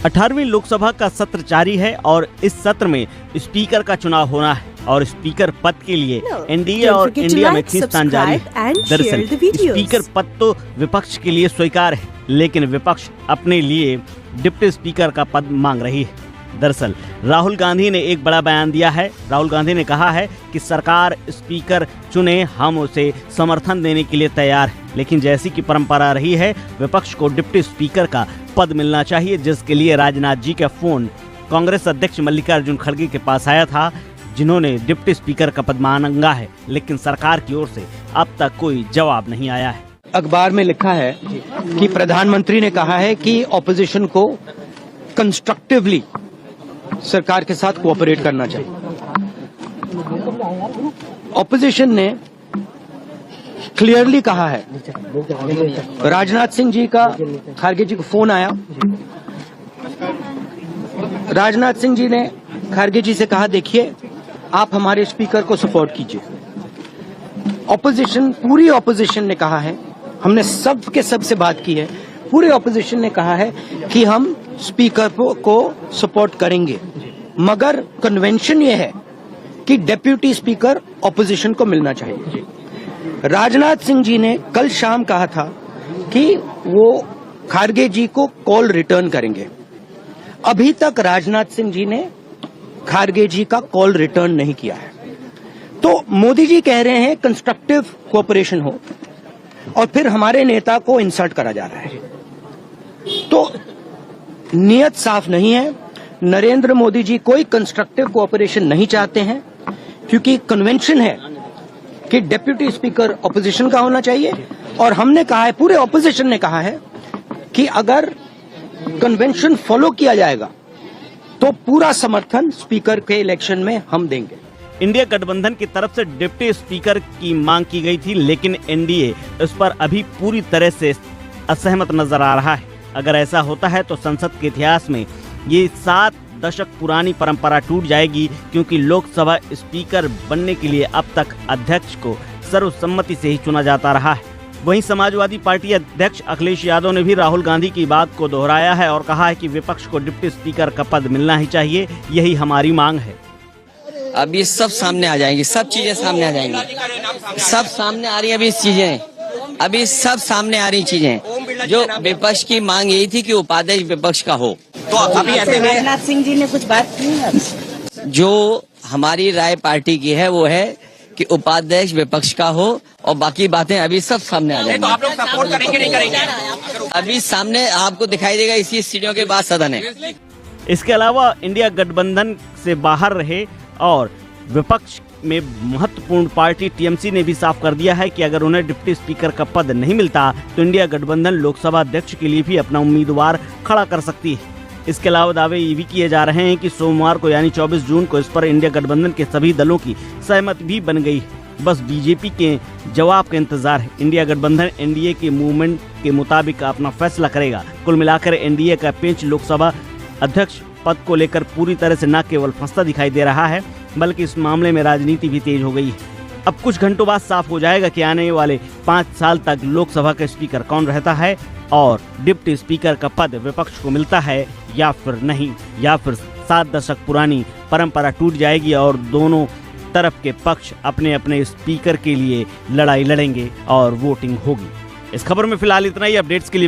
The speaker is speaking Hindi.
18वीं लोकसभा का सत्र जारी है और इस सत्र में स्पीकर का चुनाव होना है और स्पीकर पद के लिए एनडीए और इंडिया में खींचतान जारी है। दरअसल स्पीकर पद तो विपक्ष के लिए स्वीकार है, लेकिन विपक्ष अपने लिए डिप्टी स्पीकर का पद मांग रही है। दरअसल राहुल गांधी ने एक बड़ा बयान दिया है। राहुल गांधी ने कहा है कि सरकार स्पीकर चुने, हम उसे समर्थन देने के लिए तैयार हैं, लेकिन जैसी की परंपरा रही है विपक्ष को डिप्टी स्पीकर का पद मिलना चाहिए, जिसके लिए राजनाथ जी का फोन कांग्रेस अध्यक्ष मल्लिकार्जुन खड़गे के पास आया था, जिन्होंने डिप्टी स्पीकर का पद मांगा है, लेकिन सरकार की ओर से अब तक कोई जवाब नहीं आया है। अखबार में लिखा है कि प्रधानमंत्री ने कहा है कि ऑपोजिशन को कंस्ट्रक्टिवली सरकार के साथ कोऑपरेट करना चाहिए। ऑपोजिशन ने क्लियरली कहा है, राजनाथ सिंह जी का खड़गे जी को फोन आया, राजनाथ सिंह जी ने खड़गे जी से कहा देखिए आप हमारे स्पीकर को सपोर्ट कीजिए। ऑपोजिशन, पूरी ऑपोजिशन ने कहा है, हमने सबसे बात की है, पूरे ऑपोजिशन ने कहा है कि हम स्पीकर को सपोर्ट करेंगे, मगर कन्वेंशन ये है कि डेप्यूटी स्पीकर ऑपोजिशन को मिलना चाहिए। राजनाथ सिंह जी ने कल शाम कहा था कि वो खड़गे जी को कॉल रिटर्न करेंगे। अभी तक राजनाथ सिंह जी ने खड़गे जी का कॉल रिटर्न नहीं किया है। तो मोदी जी कह रहे हैं कंस्ट्रक्टिव कोऑपरेशन हो, और फिर हमारे नेता को इंसल्ट करा जा रहा है। तो नियत साफ नहीं है। नरेंद्र मोदी जी कोई कंस्ट्रक्टिव कोऑपरेशन नहीं चाहते हैं, क्योंकि कन्वेंशन है कि डेप्यूटी स्पीकर ऑपोजिशन का होना चाहिए, और हमने कहा है, पूरे ऑपोजिशन ने कहा है कि अगर कन्वेंशन फॉलो किया जाएगा तो पूरा समर्थन स्पीकर के इलेक्शन में हम देंगे। इंडिया गठबंधन की तरफ से डिप्टी स्पीकर की मांग की गई थी, लेकिन एनडीए इस पर अभी पूरी तरह से असहमत नजर आ रहा है। अगर ऐसा होता है तो संसद के इतिहास में ये 7 दशक पुरानी परंपरा टूट जाएगी, क्योंकि लोकसभा स्पीकर बनने के लिए अब तक अध्यक्ष को सर्वसम्मति से ही चुना जाता रहा है। वहीं समाजवादी पार्टी अध्यक्ष अखिलेश यादव ने भी राहुल गांधी की बात को दोहराया है और कहा है कि विपक्ष को डिप्टी स्पीकर का पद मिलना ही चाहिए, यही हमारी मांग है। अब ये सब सामने आ जाएंगी, सब चीजें सामने आ जाएंगी, सब सामने आ रही है अभी चीजें, अभी सब सामने आ रही चीजें। जो विपक्ष की मांग यही थी कि उपाध्यक्ष विपक्ष का हो, तो अभी ऐसे में राजनाथ सिंह जी ने कुछ बात की है। जो हमारी राय पार्टी की है वो है कि उपाध्यक्ष विपक्ष का हो, और बाकी बातें अभी सब सामने आ जाएंगी। तो आप लोग सपोर्ट करेंगे नहीं करेंगे? अभी सामने आपको दिखाई देगा, इसी सीढ़ियों के बाद सदन है। इसके अलावा इंडिया गठबंधन से बाहर रहे और विपक्ष में महत्वपूर्ण पार्टी टीएमसी ने भी साफ कर दिया है कि अगर उन्हें डिप्टी स्पीकर का पद नहीं मिलता तो इंडिया गठबंधन लोकसभा अध्यक्ष के लिए भी अपना उम्मीदवार खड़ा कर सकती है। इसके अलावा दावे ये भी किए जा रहे हैं कि सोमवार को यानी 24 जून को इस पर इंडिया गठबंधन के सभी दलों की सहमति भी बन गई है। बस बीजेपी के जवाब का इंतजार है। इंडिया गठबंधन एनडीए के मूवमेंट के मुताबिक अपना फैसला करेगा। कुल मिलाकर एनडीए का पेंच लोकसभा अध्यक्ष पद को लेकर पूरी तरह से न केवल फंसता दिखाई दे रहा है, बल्कि इस मामले में राजनीति भी तेज हो गई है। अब कुछ घंटों बाद साफ हो जाएगा कि आने वाले 5 साल तक लोकसभा का स्पीकर कौन रहता है और डिप्टी स्पीकर का पद विपक्ष को मिलता है या फिर नहीं, या फिर 7 दशक पुरानी परंपरा टूट जाएगी और दोनों तरफ के पक्ष अपने अपने स्पीकर के लिए लड़ाई लड़ेंगे और वोटिंग होगी। इस खबर में फिलहाल इतना ही। अपडेट्स के लिए